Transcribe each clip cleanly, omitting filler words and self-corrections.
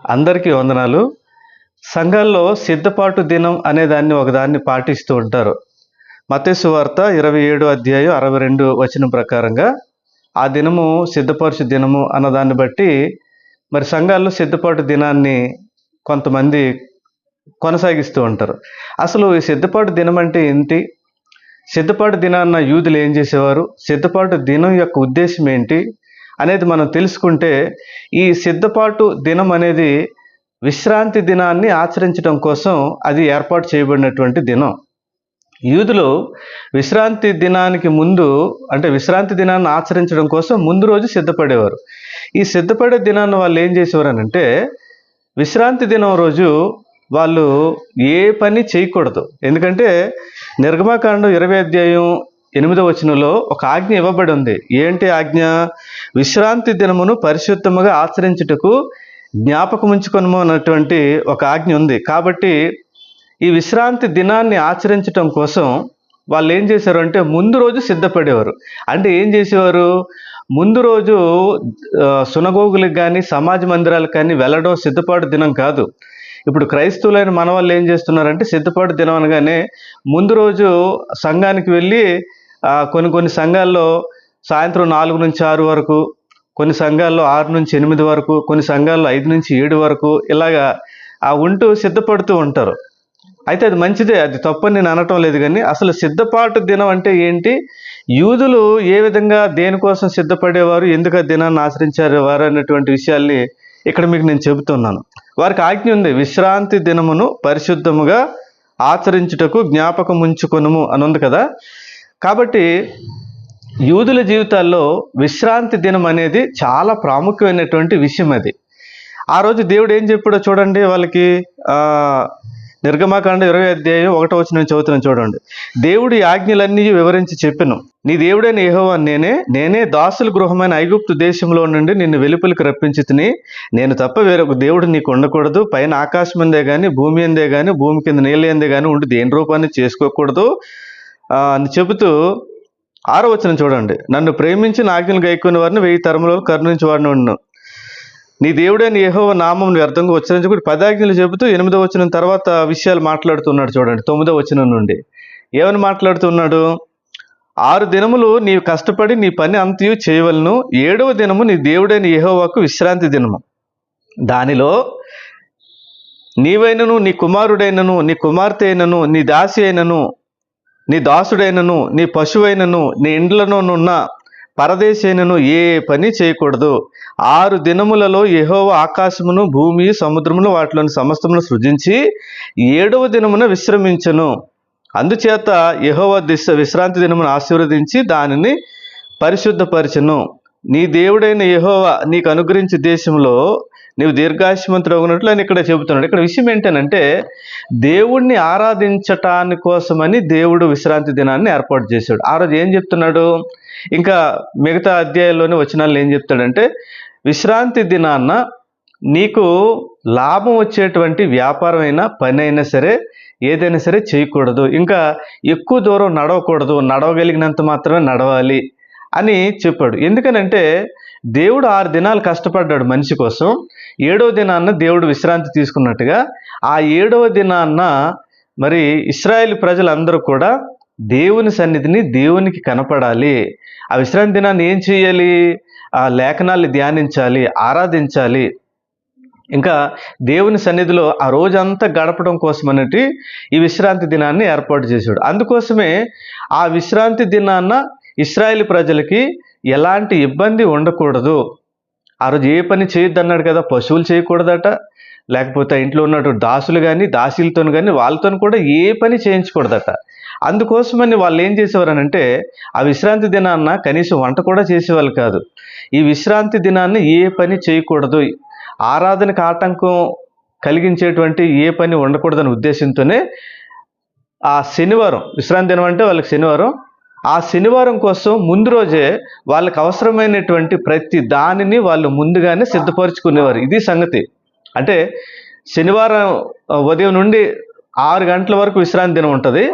అందరికీ వందనాలు. సంఘాల్లో సిద్ధపాటు దినం అనే ఒకదాన్ని పాటిస్తూ ఉంటారు. మత్తయి సువార్త 27 అధ్యాయం 62 వచనం ప్రకారంగా ఆ దినము సిద్ధపరచు దినము అన్నదాన్ని బట్టి మరి సంఘాల్లో సిద్ధపాటు దినాన్ని కొంతమంది కొనసాగిస్తూ ఉంటారు. అసలు ఈ సిద్ధపాటు దినం అంటే ఏంటి? సిద్ధపాటు దినాన్న యూదులు ఏం చేసేవారు? సిద్ధపాటు దినం యొక్క ఉద్దేశం ఏంటి అనేది మనం తెలుసుకుంటే, ఈ సిద్ధపాటు దినం అనేది విశ్రాంతి దినాన్ని ఆచరించడం కోసం అది ఏర్పాటు చేయబడినటువంటి దినం. యూదులు విశ్రాంతి దినానికి ముందు, అంటే విశ్రాంతి దినాన్ని ఆచరించడం కోసం ముందు రోజు సిద్ధపడేవారు. ఈ సిద్ధపడే దినాన్ని వాళ్ళు ఏం చేసేవారు అంటే, విశ్రాంతి దినం రోజు వాళ్ళు ఏ పని చేయకూడదు. ఎందుకంటే నిర్గమకాండం 20 అధ్యాయం 8వ వచనంలో ఒక ఆజ్ఞ ఇవ్వబడి ఉంది. ఏంటి ఆజ్ఞ? విశ్రాంతి దినమును పరిశుద్ధముగా ఆచరించుటకు జ్ఞాపకం ఉంచుకొనుము అన్నటువంటి ఒక ఆజ్ఞ ఉంది. కాబట్టి ఈ విశ్రాంతి దినాన్ని ఆచరించటం కోసం వాళ్ళు ఏం చేశారు అంటే ముందు రోజు సిద్ధపడేవారు. అంటే ఏం చేసేవారు? ముందు రోజు సునగోగులకు కానీ సమాజ మందిరాలకు కానీ వెళ్ళడం సిద్ధపాటు దినం కాదు. ఇప్పుడు క్రైస్తవులైన మన వాళ్ళు ఏం చేస్తున్నారంటే, సిద్ధపాటు దినం అనగానే ముందు రోజు సంఘానికి వెళ్ళి కొన్ని సంఘాల్లో సాయంత్రం 4 నుంచి 6 వరకు, కొన్ని సంఘాల్లో 6 నుంచి 8 వరకు, కొన్ని సంఘాల్లో 5 నుంచి 7 వరకు ఇలాగా ఉంటూ సిద్ధపడుతూ ఉంటారు. అయితే అది మంచిదే, అది తప్పని నేను అనటం లేదు. కానీ అసలు సిద్ధపాటు దినం అంటే ఏంటి? యూదులు ఏ విధంగా దేనికోసం సిద్ధపడేవారు, ఎందుకు ఆ దినాన్ని ఆచరించారు వారు అన్నటువంటి విషయాల్ని ఇక్కడ మీకు నేను చెబుతున్నాను. వారికి ఆజ్ఞ ఉంది, విశ్రాంతి దినమును పరిశుద్ధముగా ఆచరించుటకు జ్ఞాపకం ఉంచుకొనుము అని ఉంది కదా. కాబట్టి యూదుల జీవితాల్లో విశ్రాంతి దినం అనేది చాలా ప్రాముఖ్యమైనటువంటి విషయం. అది ఆ రోజు దేవుడు ఏం చెప్పాడో చూడండి వాళ్ళకి. నిర్గమకాండం 20 అధ్యాయం 1వ వచనం చదువుతున్నాను చూడండి. దేవుడి ఆజ్ఞలన్నీ వివరించి చెప్పెను. నీ దేవుడైన యెహోవా నేనే దాసుల గృహమైన ఐగుప్తు దేశంలో నుండి నిన్ను వెలుపలికి రప్పించి తిని, నేను తప్ప వేరొక దేవుడు నీకు ఉండకూడదు. పైన ఆకాశం అందే కానీ, భూమి అందే కానీ, భూమి కింద నీళ్ళ అందే కానీ ఉండి దేని రూపాన్ని చేసుకోకూడదు అని చెబుతూ 6వ వచనం చూడండి. నన్ను ప్రేమించి నా ఆజ్ఞలు గైకొని వారిని 1000 తరములలో కరుణించి వాడిని ఉండును. నీ దేవుడైన యెహోవా నామం వ్యర్థంగా ఉచ్చరించకూడదు. 10 ఆజ్ఞలు చెబుతూ 8వ వచనం తర్వాత విషయాలు మాట్లాడుతున్నాడు చూడండి. 9వ వచనం నుండి ఏమని మాట్లాడుతున్నాడు? 6 దినములు నీవు కష్టపడి నీ పని అంతయు చేయవలను. 7వ దినము నీ దేవుడైన యెహోవాకు విశ్రాంతి దినము. దానిలో నీవైనను, నీ కుమారుడైనను, నీ కుమార్తె అయినను, నీ దాసి అయినను, నీ దాసుడైనను, నీ పశువైనను, నీ ఇండ్లలోనున్న పరదేశైనను ఏ పని చేయకూడదు. 6 దినములలో యెహోవా ఆకాశమును, భూమి, సముద్రమును వాటిలోని సమస్తమును సృజించి 7వ దినమున విశ్రమించెను. అందుచేత యెహోవా విశ్రాంతి దినమును ఆశీర్వదించి దానిని పరిశుద్ధపరచెను. నీ దేవుడైన యెహోవా నీకు అనుగ్రహించే దేశంలో నీవు దీర్ఘాయుష్మంతుడు అవునట్లు అని ఇక్కడ చెబుతున్నాడు. ఇక్కడ విషయం ఏంటనంటే, దేవుణ్ణి ఆరాధించటాని కోసమని దేవుడు విశ్రాంతి దినాన్ని ఏర్పాటు చేశాడు. ఆ రోజు ఏం చెప్తున్నాడు? ఇంకా మిగతా అధ్యాయంలోని వచనాలు ఏం చెప్తాడంటే, విశ్రాంతి దినాన్న నీకు లాభం వచ్చేటువంటి వ్యాపారం అయినా, పని అయినా సరే, ఏదైనా సరే చేయకూడదు. ఇంకా ఎక్కువ దూరం నడవకూడదు, నడవగలిగినంత మాత్రమే నడవాలి అని చెప్పాడు. ఎందుకనంటే దేవుడు 6 దినాలు కష్టపడ్డాడు మనిషి కోసం. 7వ దినాన్న దేవుడు విశ్రాంతి తీసుకున్నట్టుగా ఆ 7వ దినాన్న మరి ఇశ్రాయేలు ప్రజలందరూ కూడా దేవుని సన్నిధిని, దేవునికి కనపడాలి. ఆ విశ్రాంతి దినాన్ని ఏం చేయాలి? ఆ లేఖనాల్ని ధ్యానించాలి, ఆరాధించాలి. ఇంకా దేవుని సన్నిధిలో ఆ రోజంతా గడపడం కోసం అన్నట్టు ఈ విశ్రాంతి దినాన్ని ఏర్పాటు చేశాడు. అందుకోసమే ఆ విశ్రాంతి దినాన్న ఇశ్రాయేలు ప్రజలకి ఎలాంటి ఇబ్బంది ఉండకూడదు. ఆ రోజు ఏ పని చేయొద్దు అన్నాడు కదా. పశువులు చేయకూడదట, లేకపోతే ఇంట్లో ఉన్నటువంటి దాసులు కానీ, దాసీలతో కానీ వాళ్ళతో కూడా ఏ పని చేయించకూడదట. అందుకోసమని వాళ్ళు ఏం చేసేవారనంటే, ఆ విశ్రాంతి దినాన్న కనీసం వంట కూడా చేసేవాళ్ళు కాదు. ఈ విశ్రాంతి దినాన్ని ఏ పని చేయకూడదు, ఆరాధనకు ఆటంకం కలిగించేటువంటి ఏ పని ఉండకూడదనే ఉద్దేశంతోనే ఆ శనివారం, విశ్రాంతి దినం అంటే వాళ్ళకి శనివారం, ఆ శనివారం కోసం ముందు రోజే వాళ్ళకి అవసరమైనటువంటి ప్రతి దానిని వాళ్ళు ముందుగానే సిద్ధపరచుకునేవారు. ఇది సంగతి. అంటే శనివారం ఉదయం నుండి 6 గంటల వరకు విశ్రాంతి దినం ఉంటుంది.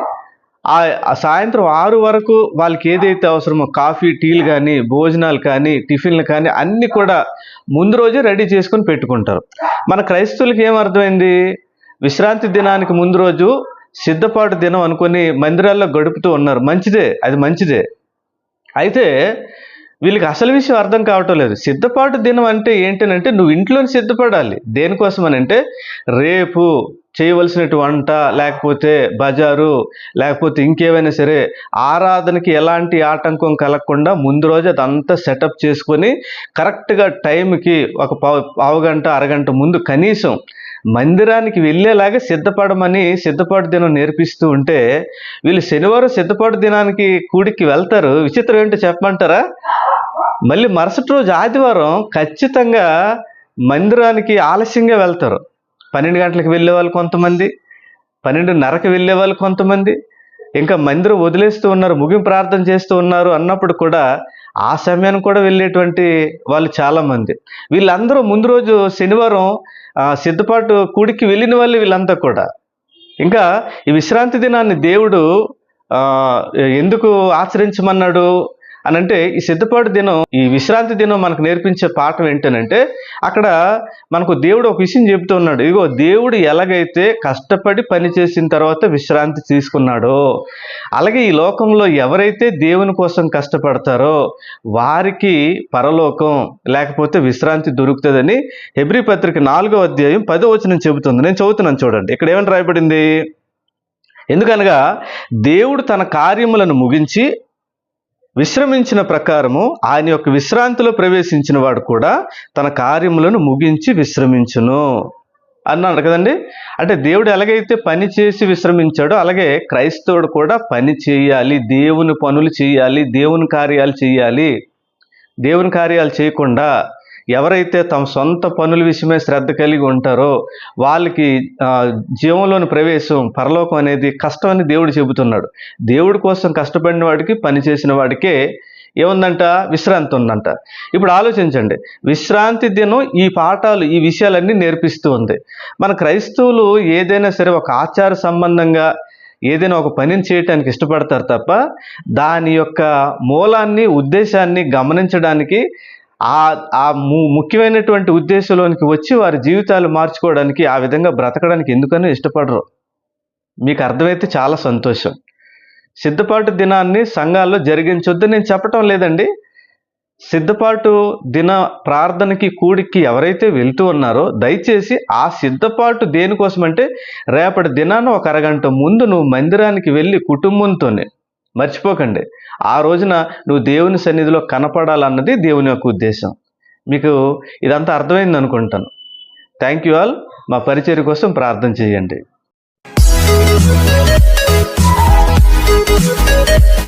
ఆ సాయంత్రం 6 వరకు వాళ్ళకి ఏదైతే అవసరమో కాఫీ, టీలు కానీ, భోజనాలు కానీ, టిఫిన్లు కానీ అన్నీ కూడా ముందు రోజే రెడీ చేసుకొని పెట్టుకుంటారు. మన క్రైస్తవులకి ఏం అర్థమైంది? విశ్రాంతి దినానికి ముందు రోజు సిద్ధపాటు దినం అనుకొని మందిరాల్లో గడుపుతూ ఉన్నారు. మంచిదే, అది మంచిదే. అయితే వీళ్ళకి అసలు విషయం అర్థం కావటం లేదు. సిద్ధపాటు దినం అంటే ఏంటనంటే నువ్వు ఇంట్లోనే సిద్ధపడాలి. దేనికోసమనంటే రేపు చేయవలసినటువంటి వంట, లేకపోతే బజారు, లేకపోతే ఇంకేమైనా సరే ఆరాధనకి ఎలాంటి ఆటంకం కలగకుండా ముందు రోజు అదంతా సెటప్ చేసుకొని కరెక్ట్గా టైంకి ఒక పావుగంట అరగంట ముందు కనీసం మందిరానికి వెళ్ళేలాగా సిద్ధపడమని సిద్ధపాటు దినం నేర్పిస్తూ ఉంటే వీళ్ళు శనివారం సిద్ధపాటు దినానికి కూడికి వెళ్తారు. విచిత్రం ఏంటో చెప్పమంటారా? మళ్ళీ మరుసటి రోజు ఆదివారం ఖచ్చితంగా మందిరానికి ఆలస్యంగా వెళ్తారు. 12 గంటలకు వెళ్ళే వాళ్ళు కొంతమంది, 12:30కి వెళ్ళే వాళ్ళు కొంతమంది, ఇంకా మందిరం వదిలేస్తూ ఉన్నారు, ముగింపు ప్రార్థన చేస్తూ ఉన్నారు అన్నప్పుడు కూడా ఆ సమయాన్ని కూడా వెళ్ళేటువంటి వాళ్ళు చాలామంది. వీళ్ళందరూ ముందు రోజు శనివారం సిద్ధపాటు కూడికి వెళ్ళిన వాళ్ళు వీళ్ళంతా కూడా. ఇంకా ఈ విశ్రాంతి దినాన్ని దేవుడు ఎందుకు ఆచరించమన్నాడు అనంటే ఈ సిద్ధపాటు దినం, ఈ విశ్రాంతి దినం మనకు నేర్పించే పాఠం ఏంటనంటే అక్కడ మనకు దేవుడు ఒక విషయం చెబుతూ ఉన్నాడు. ఇగో దేవుడు ఎలాగైతే కష్టపడి పని చేసిన తర్వాత విశ్రాంతి తీసుకున్నాడో అలాగే ఈ లోకంలో ఎవరైతే దేవుని కోసం కష్టపడతారో వారికి పరలోకం లేకపోతే విశ్రాంతి దొరుకుతుందని హెబ్రీ పత్రిక 4వ అధ్యాయం 10వ వచనం చెబుతుంది. నేను చదువుతున్నాను చూడండి. ఇక్కడ ఏమని రాయబడింది? ఎందుకనగా దేవుడు తన కార్యములను ముగించి విశ్రమించిన ప్రకారము ఆయన యొక్క విశ్రాంతిలో ప్రవేశించిన వాడు కూడా తన కార్యములను ముగించి విశ్రమించును అన్నాడు కదండి. అంటే దేవుడు ఎలాగైతే పని చేసి విశ్రమించాడో అలాగే క్రైస్తవుడు కూడా పని చేయాలి, దేవుని పనులు చేయాలి, దేవుని కార్యాలు చేయాలి. దేవుని కార్యాలు చేయకుండా ఎవరైతే తమ సొంత పనుల విషయమే శ్రద్ధ కలిగి ఉంటారో వాళ్ళకి జీవంలోని ప్రవేశం, పరలోకం అనేది కష్టం అని దేవుడు చెబుతున్నాడు. దేవుడి కోసం కష్టపడిన వాడికి, పని చేసిన వాడికే ఏముందంట? విశ్రాంతి ఉందంట. ఇప్పుడు ఆలోచించండి, విశ్రాంతి దినం ఈ పాఠాలు, ఈ విషయాలన్నీ నేర్పిస్తూ ఉంది. మన క్రైస్తవులు ఏదైనా సరే ఒక ఆచార సంబంధంగా ఏదైనా ఒక పనిని చేయటానికి ఇష్టపడతారు తప్ప దాని యొక్క మూలాన్ని, ఉద్దేశాన్ని గమనించడానికి ముఖ్యమైనటువంటి ఉద్దేశంలోనికి వచ్చి వారి జీవితాలు మార్చుకోవడానికి, ఆ విధంగా బ్రతకడానికి ఎందుకనో ఇష్టపడరు. మీకు అర్థమైతే చాలా సంతోషం. సిద్ధపాటు దినాన్ని సంఘాల్లో జరిగించొద్దు నేను చెప్పటం లేదండి. సిద్ధపాటు దిన ప్రార్థనకి కూడికి ఎవరైతే వెళ్తూ ఉన్నారో దయచేసి ఆ సిద్ధపాటు దేనికోసమంటే రేపటి దినాన ఒక అరగంట ముందు నువ్వు మందిరానికి వెళ్ళి కుటుంబంతోనే, మర్చిపోకండి, ఆ రోజున నువ్వు దేవుని సన్నిధిలో కనపడాలన్నది దేవుని యొక్క ఉద్దేశం. మీకు ఇదంతా అర్థమైంది అనుకుంటాను. Thank you all. మా పరిచర్య కోసం ప్రార్థన చేయండి.